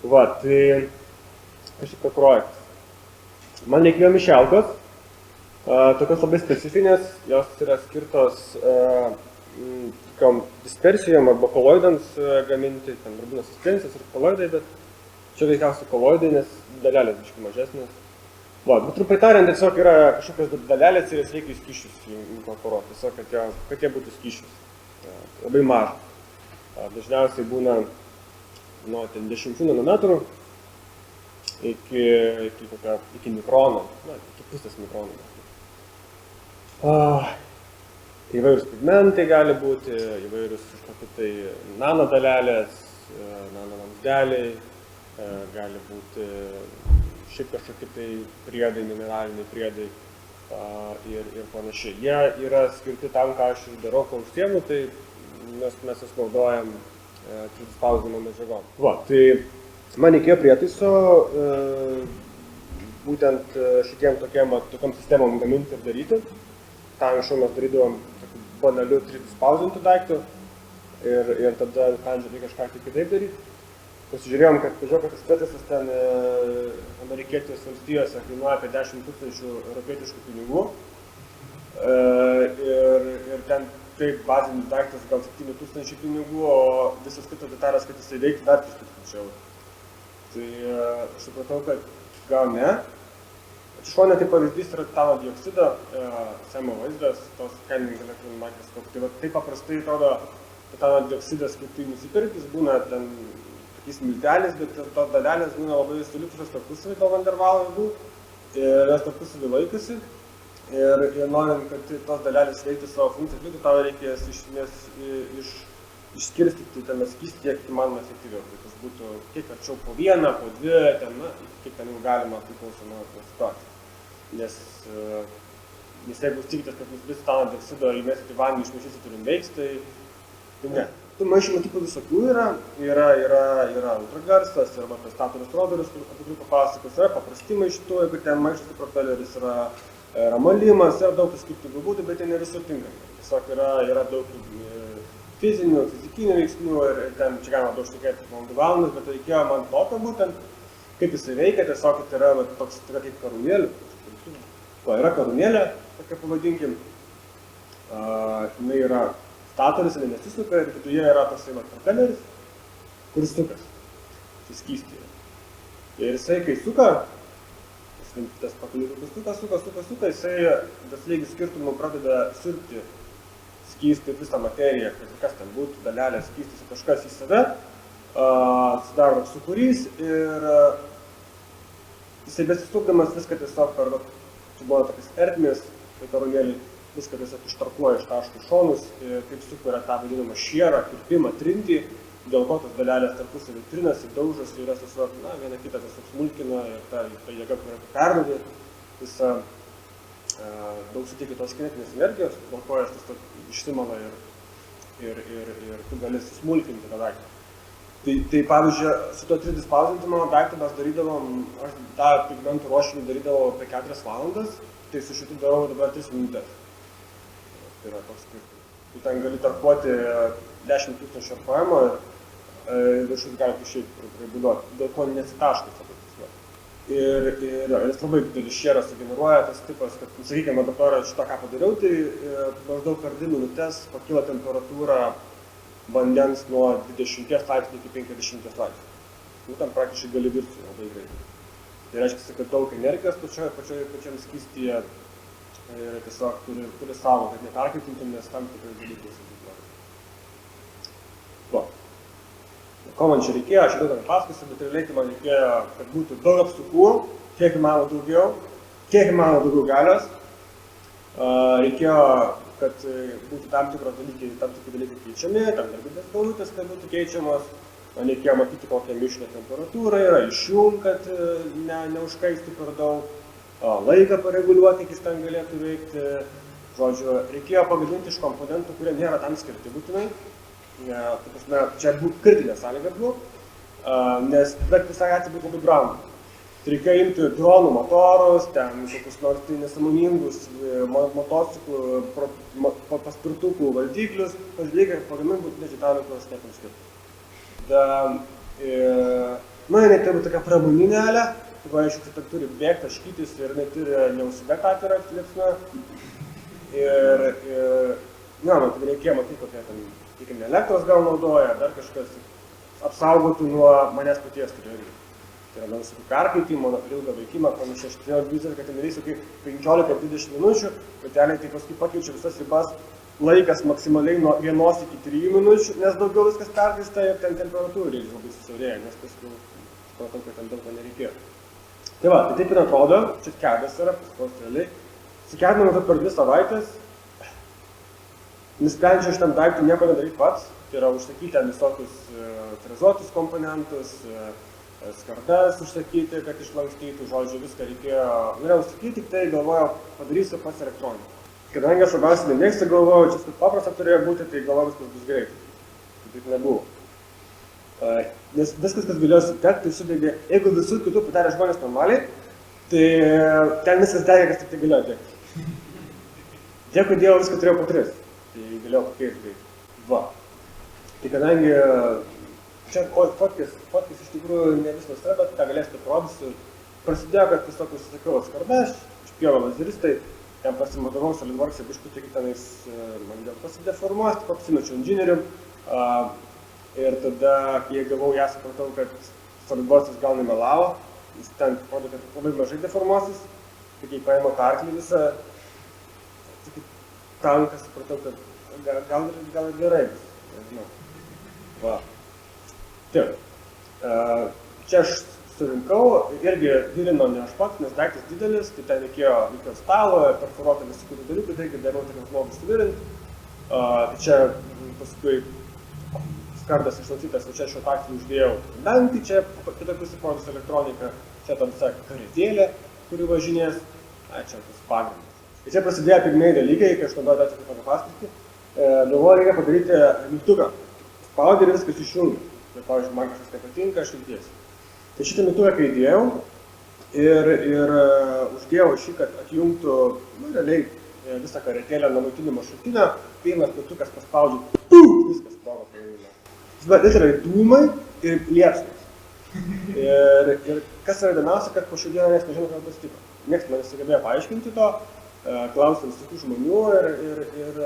Va, tai kažkaip projektas. Man reikėjo mišelkos, tokios labai specifinės, jos yra skirtos dispersijom arba koloidams gaminti, ten būna suspensijos ir koloidai, bet čia veikiausiai koloidai, nes dalelės biškai mažesnės. Va, bet trumpai tariant, tiesiog yra kažkokios dalelės ir jas reikia į skysčius inkorporuoti, tiesiog, kad jie būtų skysčius. Labai maža. Dažniausiai būna nuo 10 nanometrų iki mikrono, iki pusės mikrono. Įvairūs pigmentai gali būti, įvairūs kažkokie tai nanodalelės, nanovamzdeliai, gali būti šiaip kažkokie tai priedai, mineraliniai priedai ir panašiai. Jie yra skirti tam, ką aš ir darau, ką užsiemu, tai mes jas naudojam 3D spausdinimo medžiagom. Va, tai man reikėjo prietaiso būtent šitiem tokiam sistemom gaminti ir daryti. Tą anksčiau mes darydavom tokiu banaliu 3D spausdintų daiktų ir tada nusprendžiau kažką kitaip daryti. Pasižiūrėjom, kad tas prietaisas ten Amerikietis valstijose kainuoja apie 10 000 europietiškų pinigų ir ten taip bazinis daiktas gal 7 000 pinigų, o visas kitos detalės, kad jisai veikti dar 3 000 eurų. Tai aš supratau, kad gal ne. Šone tai pavyzdys yra titano dioksido, SEMO vaizdas, tos scanning electron microscope. Tai taip paprastai atrodo titano dioksidas, kaip tai nusipirkti, jis būna ten tokiais miltelis, bet tos dalelės būna labai sulipšusios tarpusavy to van der Waals ir jos tarpusavy laikosi. Ir norint, kad tos dalelės veiktų savo funkciją, tau reikia išskirstyti tame skystyje, kiek įmanoma efektyviau. Tai tas būtų kiek arčiau po vieną, po dvi, kiek ten jau galima priklauso nuo situacijos. Nes jeigu tikitės, kad jūs vis titano dioksido įmesite į vandenį, išmaišysite turim veiks, tai ne. Tų maišymų tipų visokių yra ultragarsas, arba prestatorius rodorius, apie kurį papasakos, yra paprasti maišytuvai, kur ten maišosi propeleris, yra ramalimas, yra daug skirtingų būdų, bet jie ne visur tinkami. Tiesiog yra daug fizinių, fizikinių veiksmų ir ten čia galima daug šnekėti valandas, bet reikėjo man tokio būtent, kaip jisai veikia, tiesiog yra toks kaip karūnėlė. Yra karūnėlė, tokia pavadinkim. Jinai yra statorius, jinai nesisuka ir viduje yra tasai propeleris, kuris sukas. Tai skystė. Ir jisai, kai suka, tas pakaliukas suka, jisai daslėgių skirtumų pradeda siurbti skystį visą materiją, kas ten būtų, dalelės, skystys kažkas į save, sudaro sūkurys ir jisai besisukdamas viską tiesiog per, čia buvo tokias ertmės, tai karūnėlį, viską tiesiog ištarkuoja iš taškų šonus ir kaip sukuria tą vadinamą šierą, kirpimą, trintį, dėl ko tos dalelės tarpusavy trinasi, daužosi ir tiesiog viena kitą tiesiog smulkina ir ta jėga, kurią tu perdodi, visą daug suteikia tos kinetinės energijos, dėl ko jas tiesiog išsimala ir tu gali susmulkinti tą daiktą. Tai pavyzdžiui, su to 3D spausdinimo daiktą mes darydavom, aš tą pigmentų ruošinį darydavau apie 4 valandas, tai su šitu darau dabar 3 minutės. Tai yra toks skirtumas. Tu ten gali tarpuoti 10 000 RPM ir viršus gali išeiti reguliuoti, dėl ko nesitaškai labai tiksliau. Ir jis labai didelį šierą sugeneruoja tas tipas, kad, sakykime, dabar šitą ką padariau, tai maždaug per 2 minutės pakyla temperatūra vandens nuo 20 laipsnių iki 50 laipsnių. Ten praktiškai gali virti labai greitai. Tai reiškia, kad daug energijos pačiam skystyje ir tiesiog turi savo, kad neperkaitintum, nes tam tikrai dalykus įsivaizduoju. Ko man čia reikėjo, aš daug pasakosiu, bet realiai man reikėjo, kad būtų daug apsukų, kiek įmanoma daugiau galios. Reikėjo, kad būtų tam tikri dalykai keičiami, tam darbinės galvutės, kad būtų keičiamos. Man reikėjo matyti, kokią mišinę temperatūrą yra, išjung, kad neužkaistų per daug, laiką pareguliuoti, kiek jis ten galėtų veikti. Žodžiu, reikėjo pagaminti iš komponentų, kurie nėra tam skirti būtinai. Čia kritinė sąlyga buvo, nes bet visai atveju būtų labai brangu. Tai reikėjo imti dronų motorus, ten kokius nors nesąmoningus motociklų, paspirtukų valdiklius, pažiūrėk, pagaminti būtų nežitalikos techniškai. nu, jinai turi tokia pramoninėlė, tai aišku, kad turi bėgti, taškytis ir jinai turi neusidėti atvirą liepsną. Ir man tai reikėjo matyti, kokią ten, tikim, elektros gal naudoja, dar kažkas apsaugotų nuo manęs paties turėjo reikia. Tai yra, visokį perkaitimo, ilgą veikimą, panašiai, aš turėjau vizą, kad ten reisiu kaip 15-20 minučių, bet realiai tai paskui pakeičiu visas ribas, laikas maksimaliai nuo 1 iki 3 minučių, nes daugiau viskas perkaista ir ten temperatūra reikia labai susiaurėja, nes paskui supratau, kad ten daug ko nereikėjo. Tai va, tai taip ir atrodo, čia kedas yra, paskos realiai. Sukedinau per 2 savaitės, nusprendžiau šitam daiktui nieko nedaryti pats, tai yra užsakyti ten visokius frezuotus komponentus, skardas užsakyti, kad išlankstytų, žodžiu, viską norėjau užsakyti, tik tai galvojau, padarysiu pats elektroniką. Kadangi aš labiausiai nemėgstu, galvojau, čia paprasta turėjo būti, tai galvojau, viskas bus greitai. Taip nebuvo. Nes viskas, kas galėjo sutekti, tai sudegė, jeigu visų kitų padarė žmonės normaliai, tai ten viskas degė, kas tik tai galėjo degti. Dėkui Dievo, viską turėjau po 3, tai galėjau pakeisti greitai. Va. Tai kadangi čia fotkės iš tikrųjų ne visos yra, bet ką galėsite parodysiu. Prasidėjo, kad tiesiog užsisakiau skardas, išpjoviau lazeristai, ten pasimatavau SolidWorks, biškų tik tenais man dėl pasideformuos, tik apsimečiau inžinierium. Ir tada, kai gavau ją, supratau, kad SolidWorks gal nemelavo, jis ten parodė, kad labai mažai deformuosis, tai kai paėmė tą arklį visą, tanką, supratau, kad gal ir gerai bus, nežinau. Va. Taip, čia aš surinkau, irgi dirino ne aš pats, nes daiktas didelis, tai ten reikėjo stalo, perforuoti visų kitų dalykų, tai reikia darau tokiam žmogus suvirinti. Tai čia paskui skardas išlausytas, o čia šio taktį uždėjau dantį, čia kita pusė parodys elektronika, čia tam visa karetėlė, kuri važinės, čia tas pagrindas. Ir čia prasidėjo pirmieji dalykai, kai aš naudoju tą tokią paskirtį, galvoju, reikia padaryti mygtuką. Spaudį ir viskas išjungia. Bet, pavyzdžiui, man kažkas nepatinka, aš įdėsiu. Tai šitą mygtuką, kai įdėjau ir uždėjau šį, kad atjungtų, realiai visą karetėlę nuo maitinimo šaltinio, vienas mygtukas paspaudžiu, viskas sprogo paėmimo. Bet yra dūmai ir liepsnos. Ir kas yra įdomiausia, kad po šių dieną niekas nežino, ką pasitiko. Niekas man nesugebėjo paaiškinti to, klausė visokių žmonių ir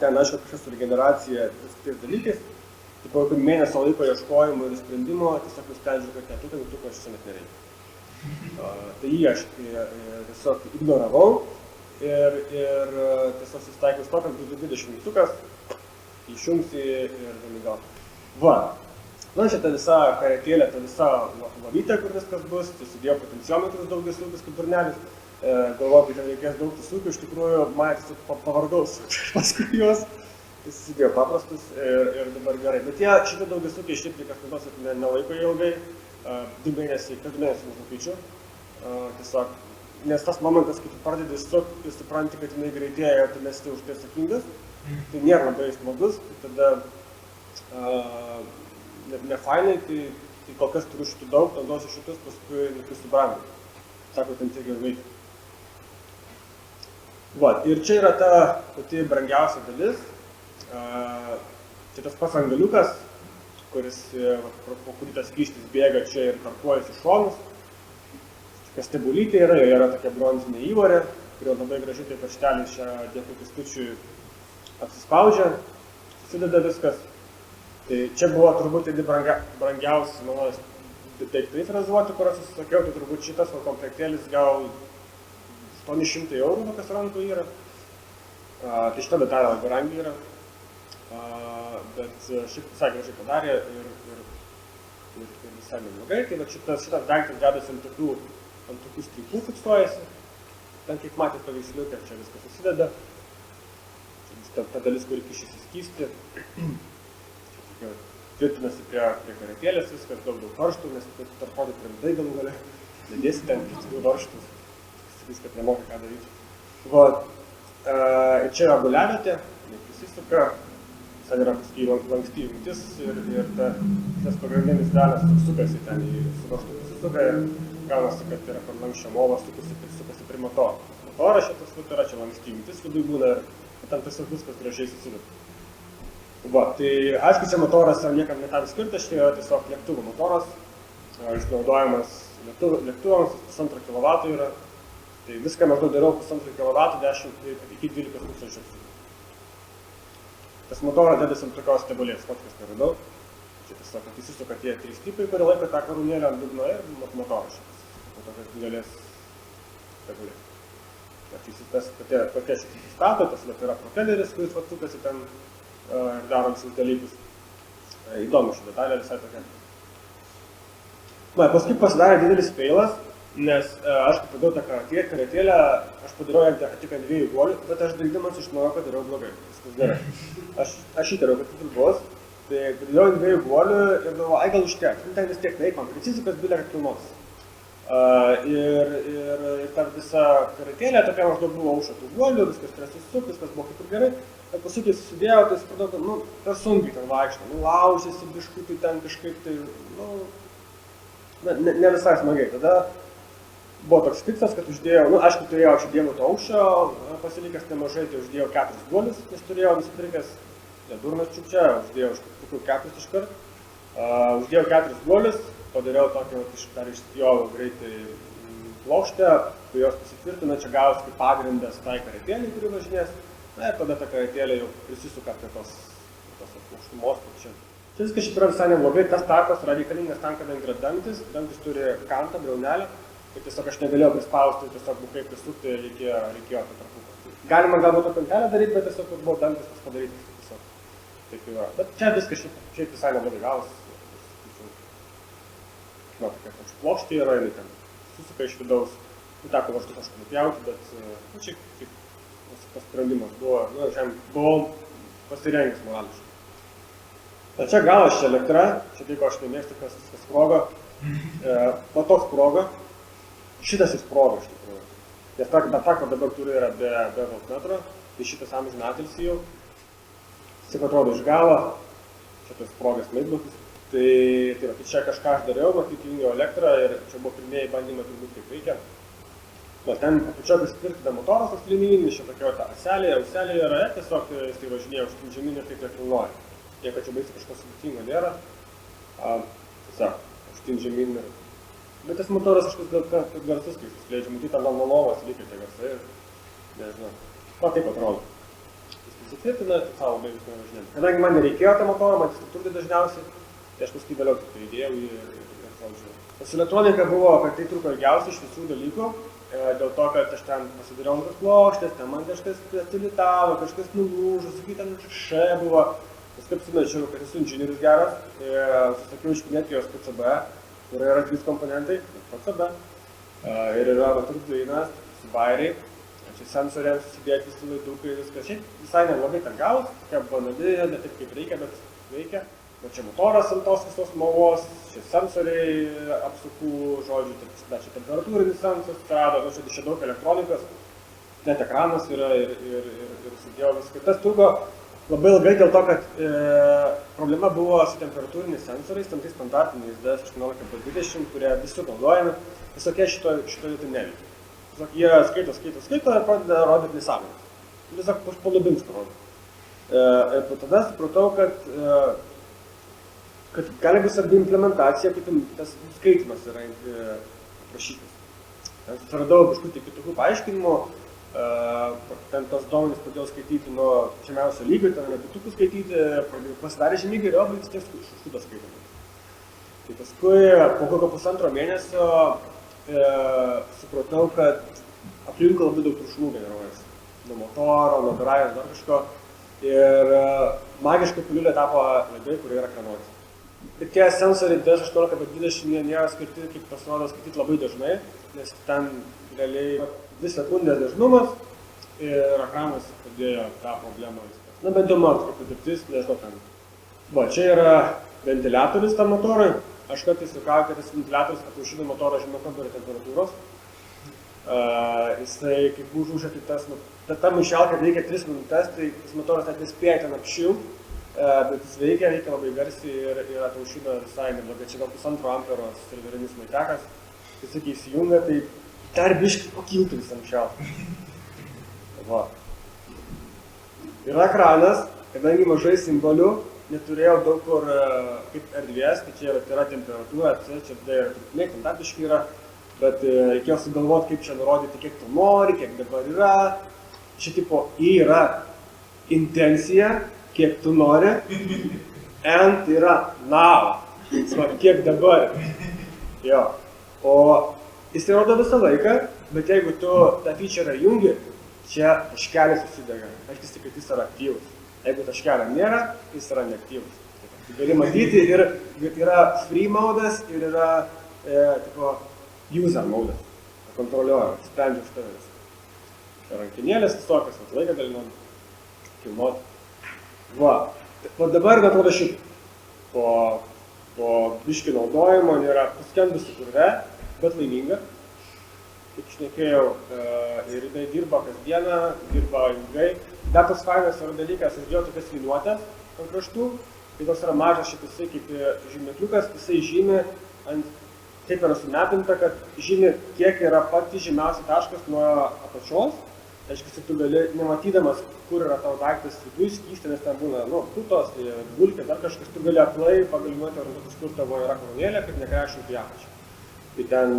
ten, aišku, kažkas su regeneracija ir kitais dalykais. Tai po mėnesio laiko ieškojimo ir sprendimo tiesiog nusprendžiau, kad netutą mygtuką aš net nereikia. Tai jį aš tiesiog ignoravau ir tiesiog susitaikiau to, kad bus 20 mygtukas, išjungsi ir gal. Va. Na, čia ta visa karetėlė, ta visa valytė, kur viskas bus, susidėjau potenciometrus daug visūkis kaip durnelis. Galvoju, kad ten reikės daug visūkių, iš tikrųjų, man tiesiog pavargau paskui juos. Tai susidėjo paprastus ir dabar gerai. Bet šitą daugiasukį šiaip kas naudosit nelaiko ilgai, 2 mėnesiai nukeičiu. Tiesiog, nes tas momentas, kai tu pradedi sukti, tu supranti, kad jinai greitėja ir tu nesi už tai atsakingas, tai nėra labai smagus, tai tada nefainai, tai kol kas turiu šitų daug, naudosiu šitus, paskui nukristu brangiai. Sako, ten tiek ir veikia. Va, ir čia yra ta pati brangiausia dalis. Čia tas pats angaliukas, po kurį tas skystis bėga čia ir tarpuojasi šonus. Tokia stebulytė yra, joje yra tokia bronzinė įvorė, kurio labai gražiai tai pirštelis čia dėkui Kęstučiui apsispaudžia, susideda viskas. Tai čia buvo turbūt brangiausi mano daiktai frezuoti, kur aš susisakiau, tai turbūt šitas komplektėlis gal 800 eurų, kas rankų yra. Tai šita detalė labai brangi yra. Bet šiaip visai gražiai padarė ir visai neblogai. Tai šitas daiktas dedasi ant tokių strypų fiksuojasi. Ten kiek matėt paveiksliukę, čia viskas susideda. Ta dalis, kuri kišėsi skystį. Tvirtinasi prie karetėlės viskas, daug varžtų, nes tarpodai primdai galų gale. Nedėsi ten kitų varžtus, viską nemoka ką daryti. Ir čia yra guliavietė, neprisisuka. Ten yra lanksti jungtis ir tas pagrindinis galas sukasi ten į suvaržtų susisuka ir gaunasi, kad yra per lankščią molą sukasi prie motoro. Motoras šitas yra, čia lanksti jungtis vidui būna ir ten tiesiog viskas gražiai susideda. Va, tai aišku, čia motoras niekam netam skirtas, čia yra tiesiog lėktuvo motoras, jis naudojamas lėktuvams, 1,5 kW yra, tai viską maždaug dariau 1,5 kW, 10 iki 12 tūkstančių apsukų. Tas motoras dėdasi ant tokios stebulės, fotkas neradau. Čia tiesiog įsisuka tie 3 tipai, kurie laiko tą karūnėlę ant dugno ir motoras šitas. Po tokios didelės stebulės. Tas tokia šitas įstato, tas yra propeleris, kuris sukasi ten ir daro visus dalykus. Įdomu ši detalė visai tokia. Na, paskui pasidarė didelis feilas, nes aš kai padariau tą karatėlę, aš padariau ją tik ant 2 guolių, bet aš darydamas žinojau, kad dariau blogai. Viskas gerai. Aš įtariau, kad taip bus, tai padariau ant 2 guolių ir galvoju, ai gal užteks. Ten vis tiek neik man precizikas bilė, kad kilnos. Ir ta visa karatėlė tokia maždaug buvo už tų guolių, viskas presisuk, viskas buvo kaip ir gerai. Ir paskui susidėjau, tai supratau, kad per sunkiai ten vaikšto, laužėsi biškutį ten kažkaip tai, ne visai smagiai. Tada buvo toks tikslas, kad uždėjau, aišku, turėjau aš įdėjau to aukščio, pasilikęs nemažai, tai uždėjau 4 guolius, nes turėjau nusipirkęs durnas čiupčia, uždėjau kokių 4 iškart. Uždėjau 4 guolius, padariau tokį, dar išspjovau greitai plokštę, kai jos pasitvirtino, čia gavosi kaip pagrindas tai karatėlei, kuri važinės. Na ir tada ta karatėlė jau prisisuka prie tos aukštumos. Čia viskas šiaip yra visai neblogai, tas tarpas yra reikalingas tam, kadangi yra dantis turi kantą, briaunelę. Ir tiesiog aš negalėjau prispausti, tiesiog bukai prisukti, reikėjo tą tarpuką. Galima galbūt kantelę daryti, bet tiesiog buvo dantis tas padarytas. Tiesiog taip yra. Bet čia viskas šiaip visai neblogai gavosi. Na, tokia plokštė yra, jinai ten susuka iš vidaus. Teko varžtus aš nupjauti, bet šiaip tas sprendimas buvo, buvau pasirengęs morališkai. Na čia galas čia elektra, čia taip aš nemėgstu, kas sprogo. Po to sprogo. Šitas įsprogo iš tikrųjų. Nes ta, ko dabar turiu, yra be voltmetro, tai šitas amžinatilsį jau. Jis atrodo iš galo, čia tas sprogas maitblokas. Tai čia kažką aš dariau, matyt jungiau elektrą ir čia buvo pirmieji bandymai turbūt kaip reikia. Ten apačioj prisitvirtina motoras tas linijinis, čia tokia auselė yra, tiesiog jis tai važinėja už žemyn ir taip nekilnoja. Jeigu čia baisiai kažkas sudėtingo nėra, tiesiog už žemyn ir... Bet tas motoras kažkas garsus, kai susileidžia, matyt, ant novos lygiai tie garsai ir nežinau. Na, taip atrodo. Jis prisitvirtina, tai savo labai viską važinėm. Kadangi man nereikėjo tą motorą, man jis turtai dažniausiai, tai aš paskui vėliau tik įdėjau ir saldžiau. Pas elektronika buvo, kad tai truko ilgiausiai iš visų dalykų, dėl to, kad aš ten pasidariau ant plokštės, ten man kažkas atilitavo, kažkas nulūžo, sakai, ten š buvo. Paskui apsimečiau, kad esu inžinierius geras, susakiau iš Kinetijos PCB, kur yra 3 komponentai, PCB, ir yra turbinas, bairiai, čia sensoriams susidėti visi laidukai, viskas. Šiaip visai neblogai ten gavus, tokia banali, ne taip kaip reikia, bet veikia. Bet čia motoras ant tos visos movos, čia sensoriai apsukų, žodžiu, čia temperatūrinis sensoras atsirado, čia daug elektronikos, net ekranas yra ir sudėjau viską. Tas truko labai ilgai dėl to, kad problema buvo su temperatūriniais sensoriais, tam tai standartiniais DS18-20, kurie visi naudojami, tiesiog jie šito vietoj neveikia. Tiesiog jie skaito ir pradeda rodyti nesąmonės. Tiesiog po Lubinsko rodo. Ir tada supratau, kad gali bus arba implementacija, kaip tas skaitimas yra aprašytas. Susiradau kažkokių kitokių paaiškinimų, ten tos duomenys pradėjau skaityti nuo žemiausio lygio, ten nebitukų skaityti, pasidarė žymiai geriau, bet vis tiek šūdas skaitome. Tai paskui po kokio pusantro mėnesio supratau, kad aplinkui labai daug triukšmų generuojasi. Nuo motoro, nuo garajos, dar kažko. Ir magiškai piliulė tapo laidai, kurie yra kranuoti. Bet tie sensoriai DS18-20 nėra skirti, kaip pasirodo, skaityti labai dažnai, nes ten realiai 2 sekundės dažnumas ir ekranas padėjo tą problemą viskas. Na, bent jau man kaip patirtis, nežinau ten. Va, čia yra ventiliatorius tam motorui. Aš kartais sakau, kad tas ventiliatorius ataušina motorą žemiau kambario temperatūros. Jisai kaip užmušia, tai ta maišelka reikia 3 minutes, tai tas motoras net nespėja ten apšilti. Bet jis veikia labai garsiai ir ataušina visai neblogai. Čia gal 1,5 ampero serverinis maitekas. Kai sakai įsijungia, tai dar biškį pakiltų visam šiau. Va. Yra ekranas, kadangi mažai simbolių, neturėjau daug kur kaip erdvės, tai čia yra temperatūra, čia yra trukmė, ten dar biškai yra, bet reikėjo sugalvoti, kaip čia nurodyti, kiek tu nori, kiek dabar yra. Čia tipo I yra intencija, kiek tu nori, N tai yra now, kiek dabar. Jo. O jis rodo visą laiką, bet jeigu tu tą feature jungi, čia taškelis susidega, aiškiai, kad jis yra aktyvus. Jeigu taškelio nėra, jis yra neaktyvus. Tu gali matyti ir yra free modas ir yra user modas, kontroliuoja, sprendžia už tavęs. Rankinėlės visokios, laiką dalinam, kilnot. Va, dabar atrodo šit, po biškį naudojimo nėra paskendusi kurve, bet laiminga. Kaip šnekėjau, ir jinai dirba kasdieną, dirba ilgai. Dar toks fainas yra dalykas, aš dėjau tokias liniuotės ant kraštų, tai toks yra mažas šitasai kaip žymekliukas, jisai žymi, taip yra sumepinta, kad žymi, kiek yra pati žymiausia taškas nuo apačios. Aiškiai, tu gali, nematydamas, kur yra tavo daiktas viduje skysti, nes ten būna, putos, gulkė, dar kažkas, tu gali aklai pagalinuoti, orientuotis, kur tavo yra kolonėlė, kad nekrešintų į apačią. Tai ten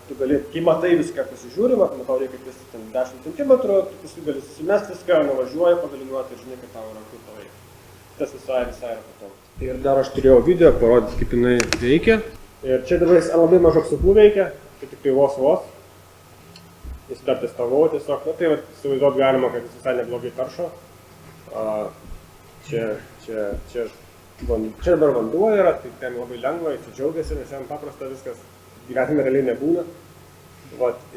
tu gali, kai matai viską pasižiūri, matau reikia 10 cm, tu paskui gali susimest viską, nuvažiuoji, pagalinuoti ir žinai, kad tavo yra kur paveikia. Tas visai yra patogu. Ir dar aš turėjau video, parodyti, kaip jinai veikia. Ir čia dabar jis labai mažų apsukų veikia, tai tik tai vos. Jis dar testavau tiesiog, tai įsivaizduot galima, kad jis visai neblogai taršo. Čia dabar vanduo yra, tai ten labai lengva, jis džiaugiasi, nes jam paprasta viskas. Gyvenime realiai nebūna.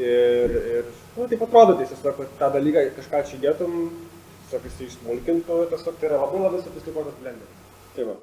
Ir taip atrodo, tiesiog, kad tą dalyką kažką čia dėtum, tiesiog jis išsmulkintų, tiesiog tai yra labai sofistikuotas blenderis. Tai va.